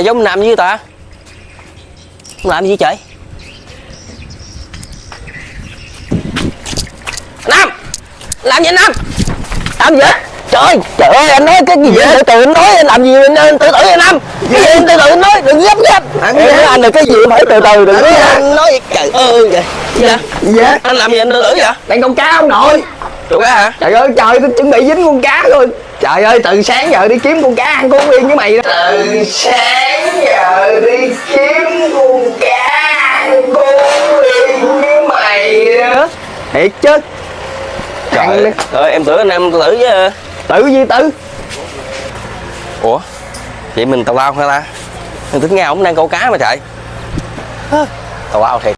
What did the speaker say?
Giống Nam với ta. Không làm gì trời. Nam, làm gì anh Nam? Làm gì vậy? Trời ơi anh nói cái gì vậy? Từ từ anh nói, anh làm gì anh từ từ anh Nam. Anh từ từ anh nói, đừng gấp gấp. Anh được cái gì phải từ từ, đừng anh nói trời ơi vậy. Dạ. Anh làm gì anh từ từ vậy? Đánh con cá ông nội. Được á hả? Trời ơi trời, tôi chuẩn bị dính con cá rồi. Trời ơi từ sáng giờ đi kiếm con cá ăn con Uyên với mày đó. Từ sáng giờ đi kiếm con cá ăn con Uyên với mày đó. Thiệt chứ. Trời ơi em tưởng anh em tự tử chứ. Tự gì tự? Ủa? Vậy mình tào lao hả ta? Mình tính nghe ổng đang câu cá mà trời. Tào lao thiệt.